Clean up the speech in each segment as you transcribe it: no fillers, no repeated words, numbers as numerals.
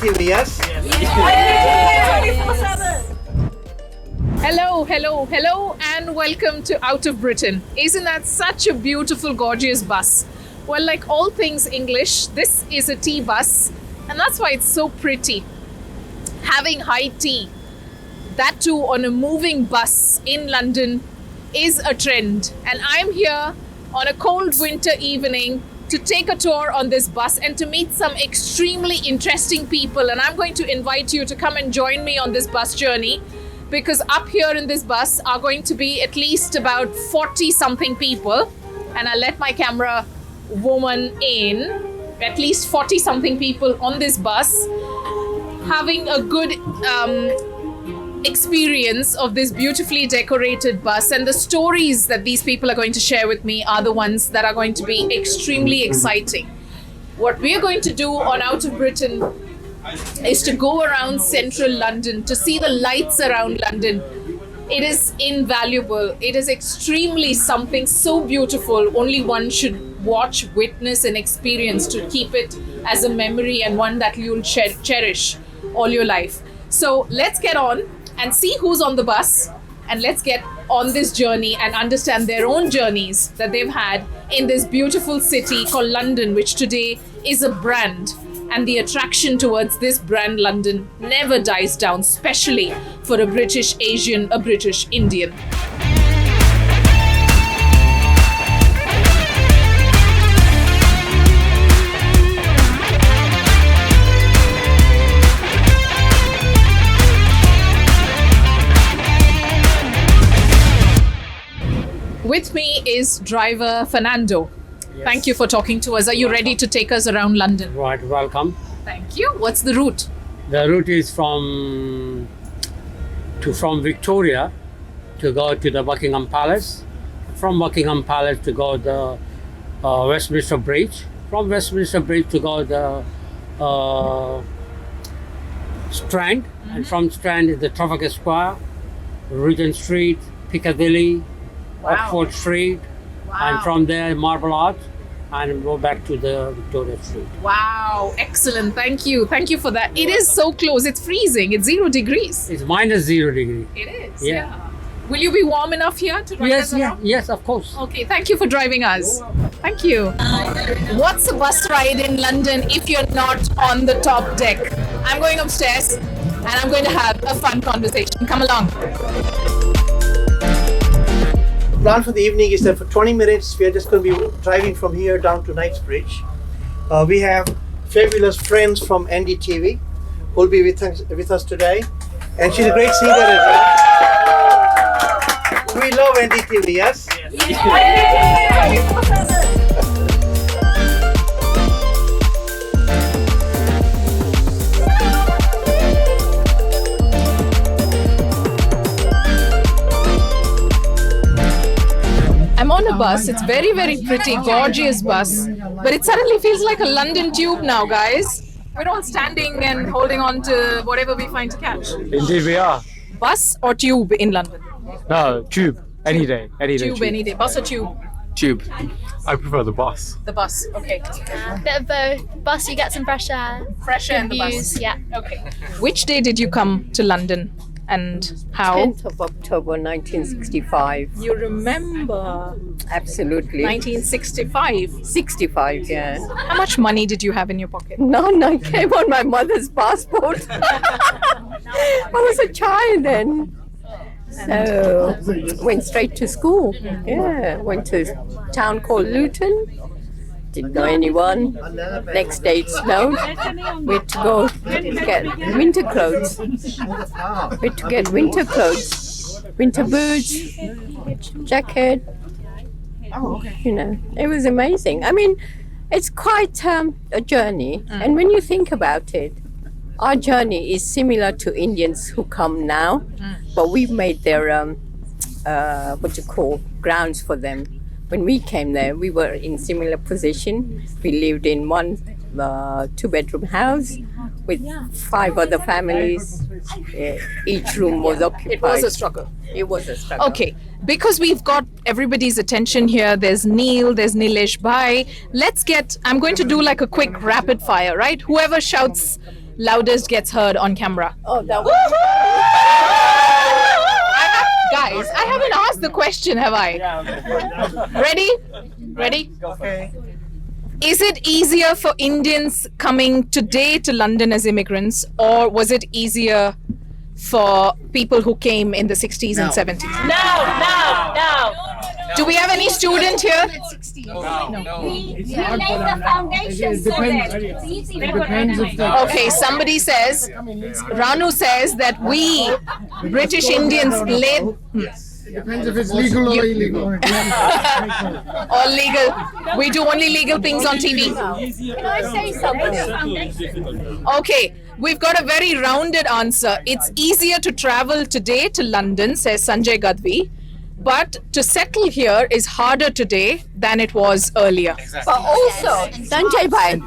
NDTV, yes? Hello, and welcome to Out of Britain. Isn't that such a beautiful, gorgeous bus? Well, like all things English, this is a tea bus, and that's why it's so pretty. Having high tea, that too on a moving bus in London, is a trend. And I'm here on a cold winter evening to take a tour on this bus and to meet some extremely interesting people. And I'm going to invite you to come and join me on this bus journey, because up here in this bus are going to be at least about 40 something people. And I'll let my camera woman in. At least 40 something people on this bus having a good experience of this beautifully decorated bus, and the stories that these people are going to share with me are the ones that are going to be extremely exciting. What we are going to do on Out of Britain is to go around central London, to see the lights around London. It is invaluable. It is extremely something so beautiful. Only one should watch, witness and experience to keep it as a memory, and one that you'll cherish all your life. So let's get on and see who's on the bus, and let's get on this journey and understand their own journeys that they've had in this beautiful city called London, which today is a brand. And the attraction towards this brand, London, never dies down, especially for a British Asian, a British Indian. With me is driver Fernando. Yes. Thank you for talking to us. Are you ready to take us around London? Right, welcome. Thank you. What's the route? The route is from Victoria to go to the Buckingham Palace. From Buckingham Palace to go to the Westminster Bridge. From Westminster Bridge to go to the Strand. And from Strand is the Trafalgar Square, Regent Street, Piccadilly, Oxford Street, and from there Marble Arch, and go back to the Victoria Street. Wow, excellent. Thank you. Thank you for that. It is so close. It's freezing. It's 0 degrees. It's minus 0 degree. It is, Yeah. yeah. Will you be warm enough here to drive us around? Yes, of course. Okay, thank you for driving us. Thank you. What's a bus ride in London if you're not on the top deck? I'm going upstairs and I'm going to have a fun conversation. Come along. Plan for the evening is that for 20 minutes we are just going to be driving from here down to Knightsbridge. We have fabulous friends from NDTV who will be with us today, and she's a great singer as well. We love NDTV, yes? I'm on a bus. It's very, very pretty, gorgeous bus. But it suddenly feels like a London tube now, guys. We're all standing and holding on to whatever we find to catch. Indeed we are. Bus or tube in London? No, tube. Any day. Tube any day. Bus or tube? Tube. I prefer the bus. The bus. Okay. Bit of both. Bus, you get some fresh air. Fresh air in the bus. Views, yeah. Okay. Which day did you come to London and how? 10th of October 1965. You remember? Absolutely. 1965. 65, yeah. How much money did you have in your pocket? None, I came on my mother's passport. I was a child then. So, went straight to school. Yeah, went to a town called Luton. Didn't know anyone. Next day it snowed. We had to go get winter clothes. We had to get winter clothes, winter boots, jacket. You know, it was amazing. I mean, it's quite a journey. And when you think about it, our journey is similar to Indians who come now, but we've made their grounds for them. When we came there, we were in similar position. We lived in one 2-bedroom house with 5 other families. Each room was occupied. It was a struggle. It was a struggle. Okay, because we've got everybody's attention here. There's Neil, there's Nilesh Bhai. I'm going to do like a quick rapid fire, right? Whoever shouts loudest gets heard on camera? Oh, that was Guys, I haven't asked the question, have I? Ready? Ready? Okay. Is it easier for Indians coming today to London as immigrants, or was it easier for people who came in the 60s and 70s? No. Do we have any student here? We laid the foundation for it. Okay, somebody says, Ranu says that we British Indians laid. Depends if it's legal or illegal. All legal. We do only legal things on TV. Can I say something? Okay, we've got a very rounded answer. It's easier to travel today to London, says Sanjay Gadvi, but to settle here is harder today than it was earlier. But also, Sanjay Bhai,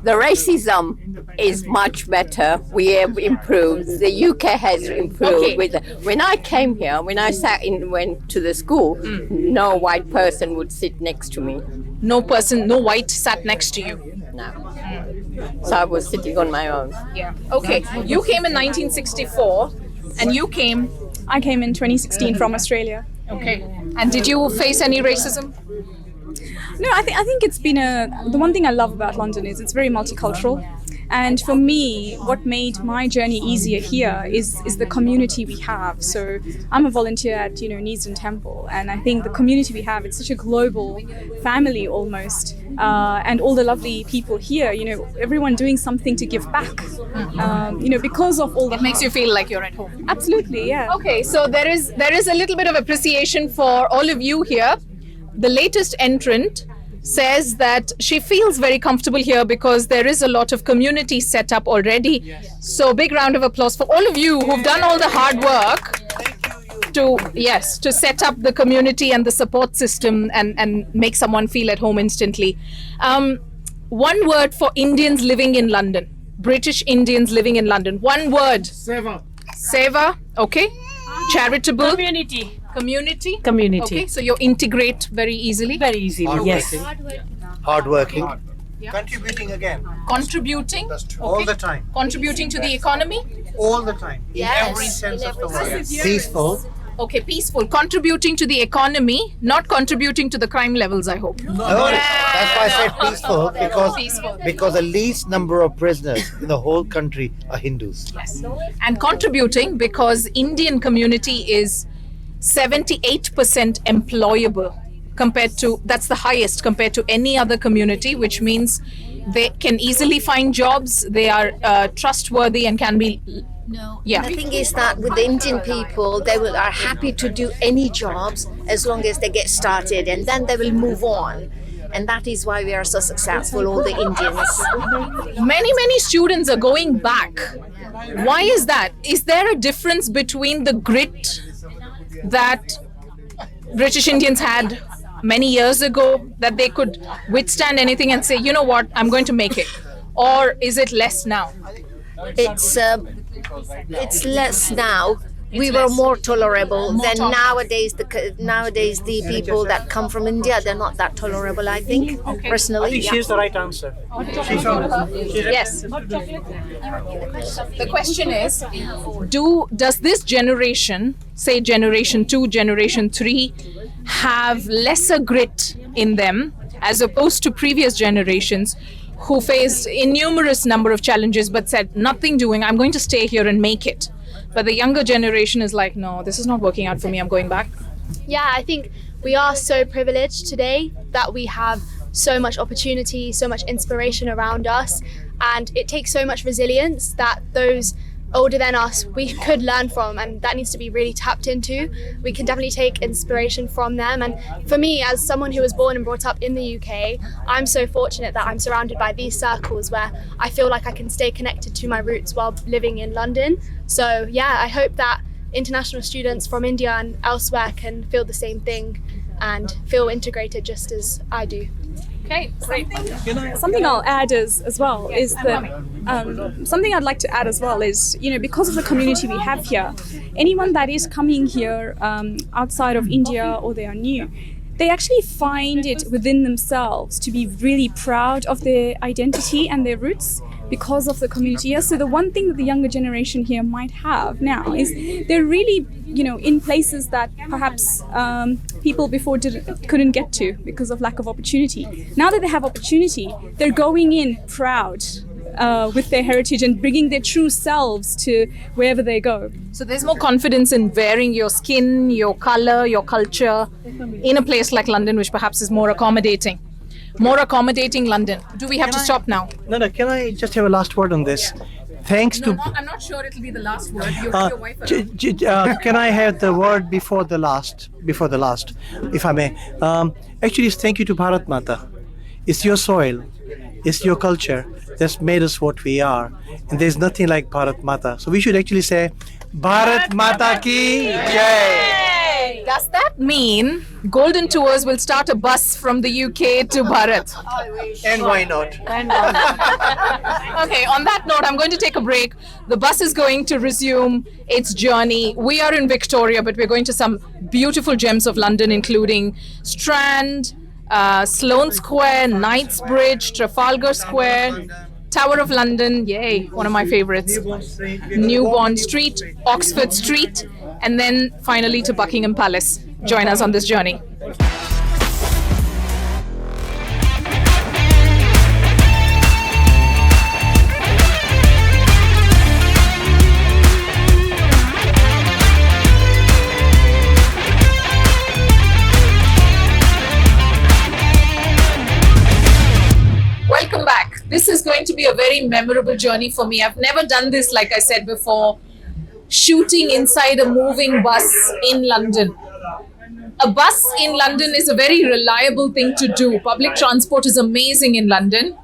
the racism is much better. We have improved. The UK has improved. Okay. When I came here, when I went to the school, no white person would sit next to me. No white sat next to you. No. So I was sitting on my own. Yeah. Okay, you came in 1964 and you came. I came in 2016 from Australia. Okay. And did you face any racism? No, I think it's been the one thing I love about London is it's very multicultural. And for me, what made my journey easier here is the community we have. So I'm a volunteer at Neasden Temple, and I think the community we have, it's such a global family almost. And all the lovely people here, everyone doing something to give back. Because of all the It makes you feel like you're at home. Absolutely, yeah. Okay, so there is a little bit of appreciation for all of you here. The latest entrant says that she feels very comfortable here because there is a lot of community set up already. Yes. So big round of applause for all of you who've done all the hard work to set up the community and the support system and make someone feel at home instantly. One word for Indians living in London, British Indians living in London. One word. Seva. Okay. Charitable. Community. Okay, so you integrate very easily. Very easily, yes. Hardworking. Contributing again. Contributing. All the time. Contributing to the economy. All the time. In every sense of the word. Peaceful. Okay, peaceful. Contributing to the economy, not contributing to the crime levels, I hope. No, that's why I said peaceful, because the least number of prisoners in the whole country are Hindus. Yes. And contributing because Indian community is 78% employable that's the highest compared to any other community, which means they can easily find jobs, they are trustworthy and can be. No. Yeah. The thing is that with the Indian people, they are happy to do any jobs as long as they get started, and then they will move on. And that is why we are so successful, all the Indians. Many students are going back. Why is that? Is there a difference between the grit that British Indians had many years ago, that they could withstand anything and say, you know what, I'm going to make it? Or is it less now? It's less now. We were more tolerable than nowadays. Nowadays, the people that come from India, they're not that tolerable, I think, personally. I think she's the right answer. Yes. The question is, does this generation, say generation 2, generation 3, have lesser grit in them as opposed to previous generations who faced innumerous number of challenges but said, nothing doing, I'm going to stay here and make it? But the younger generation is like, no, this is not working out for me, I'm going back. Yeah, I think we are so privileged today that we have so much opportunity, so much inspiration around us, and it takes so much resilience that those older than us we could learn from, and that needs to be really tapped into. We can definitely take inspiration from them, and for me, as someone who was born and brought up in the UK, I'm so fortunate that I'm surrounded by these circles where I feel like I can stay connected to my roots while living in London. So yeah, I hope that international students from India and elsewhere can feel the same thing and feel integrated just as I do. Okay, great. Something I'll add as well is that something I'd like to add as well is, because of the community we have here, anyone that is coming here outside of India or they are new, they actually find it within themselves to be really proud of their identity and their roots because of the community here. So the one thing that the younger generation here might have now is they're really, in places that perhaps people before couldn't get to because of lack of opportunity. Now that they have opportunity, they're going in proud with their heritage and bringing their true selves to wherever they go. So there's more confidence in wearing your skin, your color, your culture in a place like London, which perhaps is more accommodating. More accommodating London. Do we have to stop now? No, can I just have a last word on this? Thanks to... I'm not sure it'll be the last word. You have your wife around. can I have the word before the last, if I may? Actually, it's thank you to Bharat Mata. It's your soil, it's your culture that's made us what we are. And there's nothing like Bharat Mata. So we should actually say, Bharat Mata ki Jai! Does that mean Golden Tours will start a bus from the UK to Bharat? And why not? Okay, on that note, I'm going to take a break. The bus is going to resume its journey. We are in Victoria, but we're going to some beautiful gems of London, including Strand, Sloane Square, Knightsbridge, Trafalgar Square, Tower of London, yay, one of my favorites, Newborn Street, Oxford Street, and then finally to Buckingham Palace. Join us on this journey. Welcome back. This is going to be a very memorable journey for me. I've never done this, like I said before, shooting inside a moving bus in London. A bus in London is a very reliable thing to do. Public transport is amazing in London.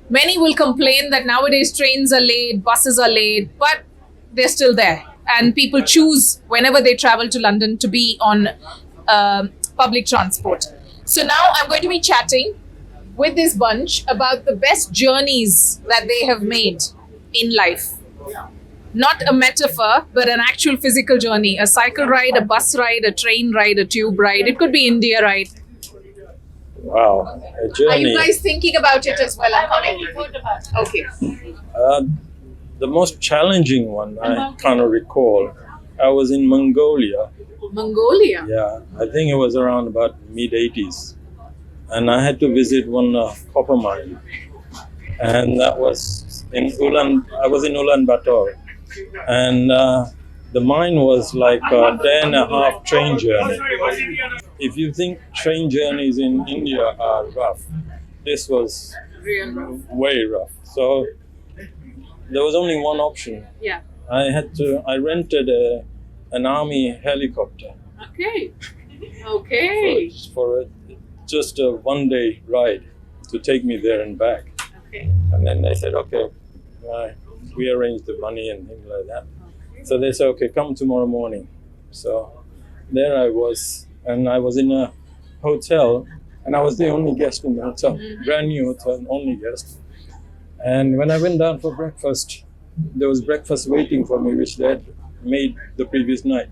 Many will complain that nowadays trains are late, buses are late, but they're still there. And people choose whenever they travel to London to be on public transport. So now I'm going to be chatting with this bunch about the best journeys that they have made in life. Not a metaphor, but an actual physical journey. A cycle ride, a bus ride, a train ride, a tube ride. It could be India ride. Wow, a journey. Are you guys thinking about it as well? I'm coming. Okay. The most challenging one, I kind of recall, I was in Mongolia. Mongolia? Yeah, I think it was around about mid-80s. And I had to visit one copper mine. And that was I was in Ulaanbaatar. And the mine was like a day and a half train journey. If you think train journeys in India are rough, this was way rough. So there was only one option. Yeah. I rented an army helicopter. Okay. Okay. For just a one-day ride to take me there and back. Okay. And then they said, okay, we arranged the money and things like that. So they said, okay, come tomorrow morning. So there I was, and I was in a hotel, and I was the only guest in the hotel, brand new hotel, only guest. And when I went down for breakfast, there was breakfast waiting for me, which they had made the previous night.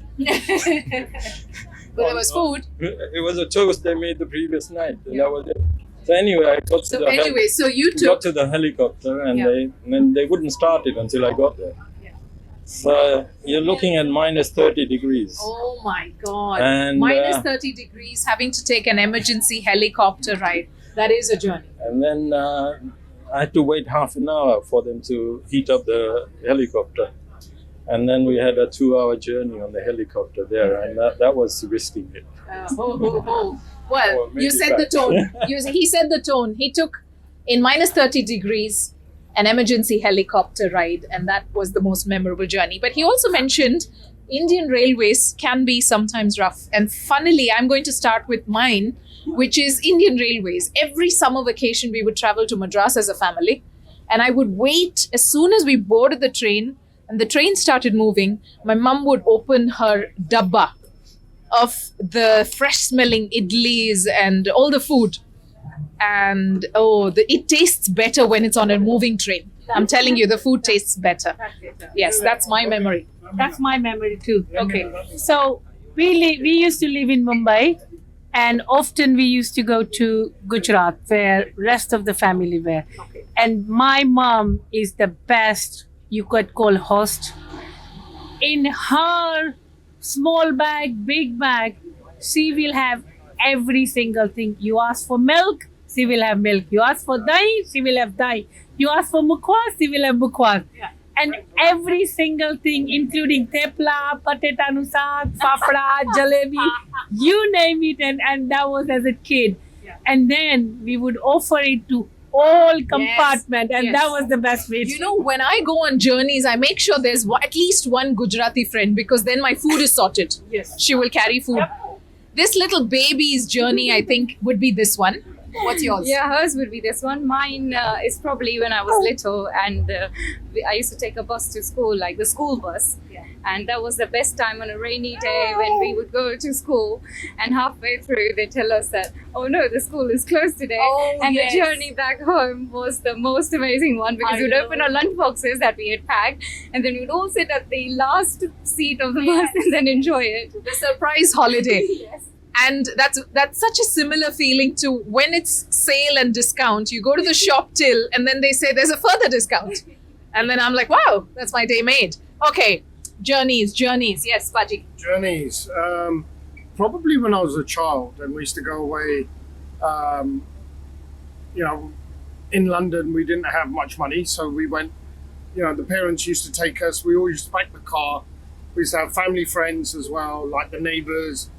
But there was food. It was a toast they made the previous night, and that was it. So anyway, I got to got to the helicopter, and then they wouldn't start it until I got there. Yeah. So you're looking at minus 30 degrees. Oh my God. And, minus 30 degrees, having to take an emergency helicopter ride. That is a journey. And then I had to wait half an hour for them to heat up the helicopter. And then we had a 2-hour journey on the helicopter there, and that was risking it. Well, you set the tone. He set the tone. He took, in minus 30 degrees, an emergency helicopter ride, and that was the most memorable journey. But he also mentioned Indian railways can be sometimes rough. And funnily, I'm going to start with mine, which is Indian railways. Every summer vacation, we would travel to Madras as a family, and I would wait as soon as we boarded the train and the train started moving. My mum would open her dabba of the fresh smelling idlis and all the food. And it tastes better when it's on a moving train. I'm telling you, the food tastes better. Yes, that's my memory. That's my memory too. Okay. So we used to live in Mumbai, And often we used to go to Gujarat where rest of the family were. And my mom is the best you could call host. In her small bag, big bag, she will have every single thing. You ask for milk, she will have milk. You ask for dahi, she will have dahi. You ask for mukwas, she will have mukwas. And every single thing, including tepla, patetanu saag, fafda, jalebi, you name it. And that was as a kid. And then we would offer it to all compartment, and that was the best way. You know, when I go on journeys, I make sure there's at least one Gujarati friend, because then my food is sorted. Yes. She will carry food. This little baby's journey, I think, would be this one. What's yours? Yeah, hers would be this one. Mine is probably when I was little, and I used to take a bus to school, like the school bus. And that was the best time on a rainy day when we would go to school. And halfway through, they tell us that, oh no, the school is closed today. And the journey back home was the most amazing one, because we'd open our lunch boxes that we had packed, and then we'd all sit at the last seat of the bus and then enjoy it. The surprise holiday. Yes. And that's such a similar feeling to when it's sale and discount. You go to the shop till, and then they say there's a further discount. And then I'm like, wow, that's my day made. Okay, journeys. Yes, Paji. Journeys. Probably when I was a child, and we used to go away, in London, we didn't have much money. So we went, the parents used to take us. We always used to pack the car. We used to have family friends as well, like the neighbors.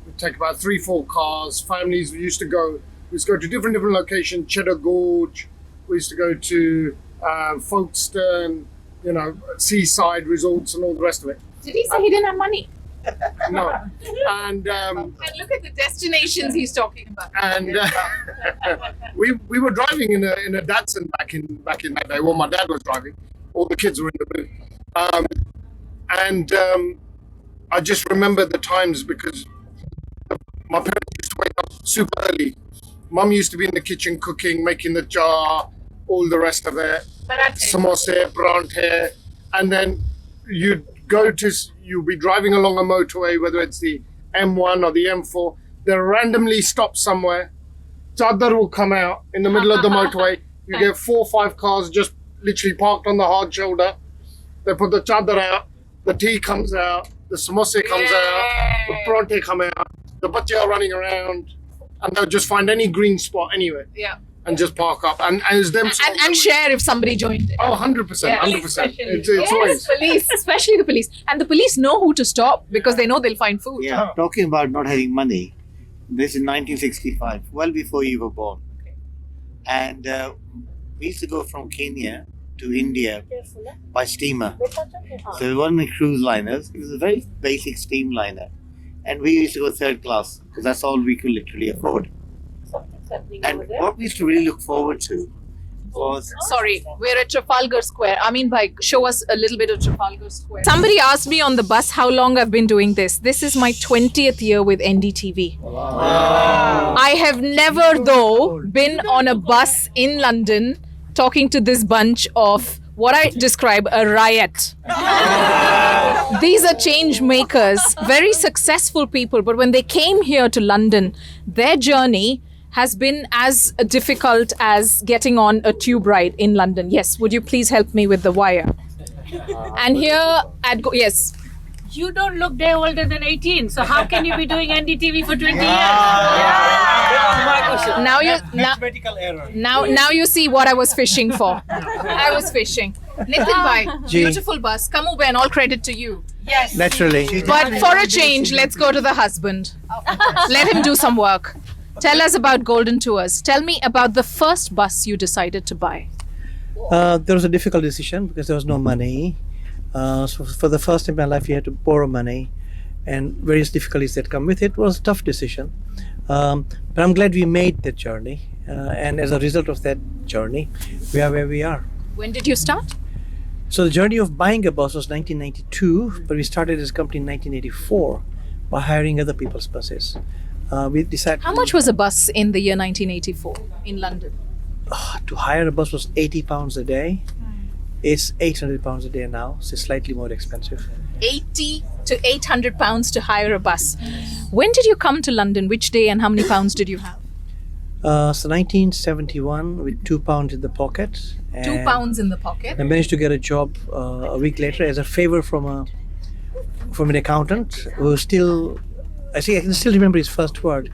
We'd take about 3-4 cars. Families, we used to go to different locations, Cheddar Gorge. We used to go to Folkestone, seaside resorts and all the rest of it. Did he say he didn't have money? No. And look at the destinations he's talking about. And we were driving in a Datsun back in that day. Well, my dad was driving. All the kids were in the boot. I just remember the times because my parents used to wake up super early. Mum used to be in the kitchen cooking, making the jar, all the rest of it. Samosa, paranthe. And then you'll be driving along a motorway, whether it's the M1 or the M4. They'll randomly stop somewhere. Chadar will come out in the middle of the motorway. You get 4 or 5 cars just literally parked on the hard shoulder. They put the chadar out, the tea comes out, the samosa comes out, the paranthe come out. The bache are running around, and they'll just find any green spot anywhere. Yeah. And just park up. And it's them. And share if somebody joined it. Oh, 100%. 100%. It's always. Police, especially the police. And the police know who to stop because they know they'll find food. Yeah. Talking about not having money, this is 1965, well before you were born. And we used to go from Kenya to India by steamer. So it wasn't cruise liners. It was a very basic steamliner. And we used to go 3rd class because that's all we could literally afford. And what we used to really look forward to was... Sorry, we're at Trafalgar Square. Amin bhai, show us a little bit of Trafalgar Square. Somebody asked me on the bus how long I've been doing this. This is my 20th year with NDTV. Wow. I have never, though, been on a bus in London talking to this bunch of what I describe a riot. These are change makers, very successful people, but when they came here to London, their journey has been as difficult as getting on a tube ride in London. Yes, would you please help me with the wire? And here yes. You don't look day older than 18, so how can you be doing NDTV for 20 years? Now you see what I was fishing for. I was fishing. Nitin bhai, beautiful bus. Come over and all credit to you. Yes. Naturally. But for a change, let's go to the husband. Let him do some work. Tell us about Golden Tours. Tell me about the first bus you decided to buy. There was a difficult decision because there was no money. So for the first time in my life, you had to borrow money, and various difficulties that come with it. It was a tough decision. But I'm glad we made that journey. And as a result of that journey, we are where we are. When did you start? So the journey of buying a bus was 1992, but we started as a company in 1984 by hiring other people's buses. We decided. How much was a bus in the year 1984 in London? To hire a bus was £80 a day. It's £800 a day now, so it's slightly more expensive. 80 to 800 pounds to hire a bus. When did you come to London? Which day and how many pounds did you have? So 1971 with £2 in the pocket. And 2 pounds in the pocket. I managed to get a job a week later as a favor from an accountant who still, I can still remember his first word.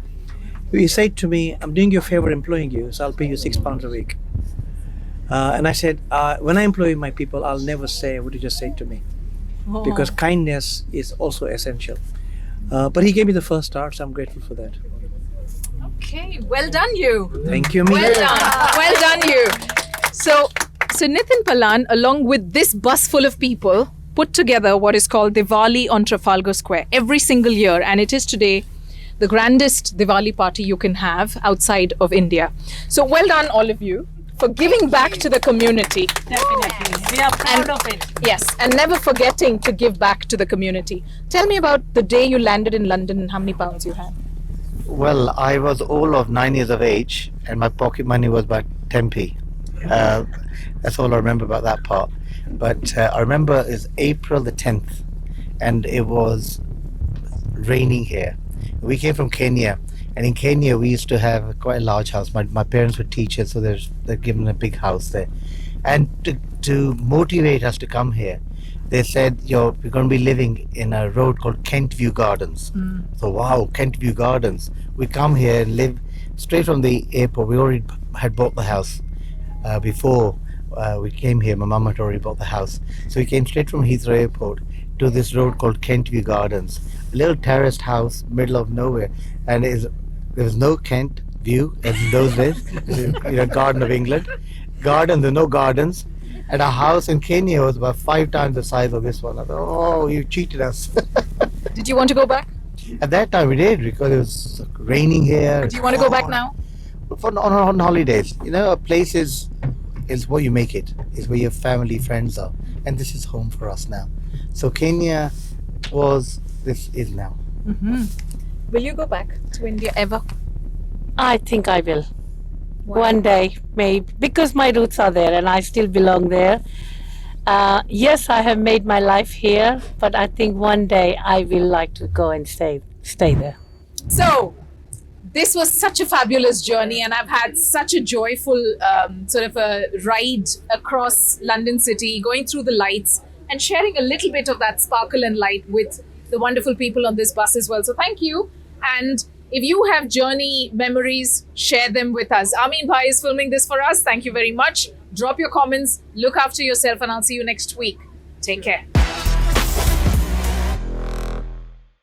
He said to me, "I'm doing you a favor employing you, so I'll pay you £6 a week." And I said, when I employ my people, I'll never say what you just said to me, because kindness is also essential. But he gave me the first start, so I'm grateful for that. Okay, well done you. Thank you, Well done. Well done you. So Nitin Palan, along with this bus full of people, put together what is called Diwali on Trafalgar Square every single year, and it is today the grandest Diwali party you can have outside of India. So well done all of you for giving back to the community. Definitely. We are proud of it. Yes, and never forgetting to give back to the community. Tell me about the day you landed in London and how many pounds you had. Well, I was all of 9 years of age, and my pocket money was about 10p. That's all I remember about that part. But I remember it's April the 10th, and it was raining here. We came from Kenya, and in Kenya we used to have quite a large house. My parents were teachers, so they're given a big house there. And to motivate us to come here, they said, we're going to be living in a road called Kent View Gardens. So wow, Kent View Gardens. We come here and live straight from the airport. We already had bought the house before we came here. My mum had already bought the house. So we came straight from Heathrow Airport to this road called Kent View Gardens. A little terraced house, middle of nowhere. And there was no Kent View as in those days. Garden of England. There's no gardens. And our house in Kenya was about 5 times the size of this one. I thought, oh, you cheated us. Did you want to go back? At that time we did, because it was raining here. Do you want to go back now? On holidays. A place is what you make it. Is where your family, friends are. And this is home for us now. So Kenya this is now. Will you go back to India ever? I think I will. One day, maybe, because my roots are there and I still belong there. Yes, I have made my life here, but I think one day I will like to go and stay there. So, this was such a fabulous journey, and I've had such a joyful sort of a ride across London City, going through the lights and sharing a little bit of that sparkle and light with the wonderful people on this bus as well. So thank you. And if you have journey memories, share them with us. Amin Bhai is filming this for us. Thank you very much. Drop your comments, look after yourself, and I'll see you next week. Take care.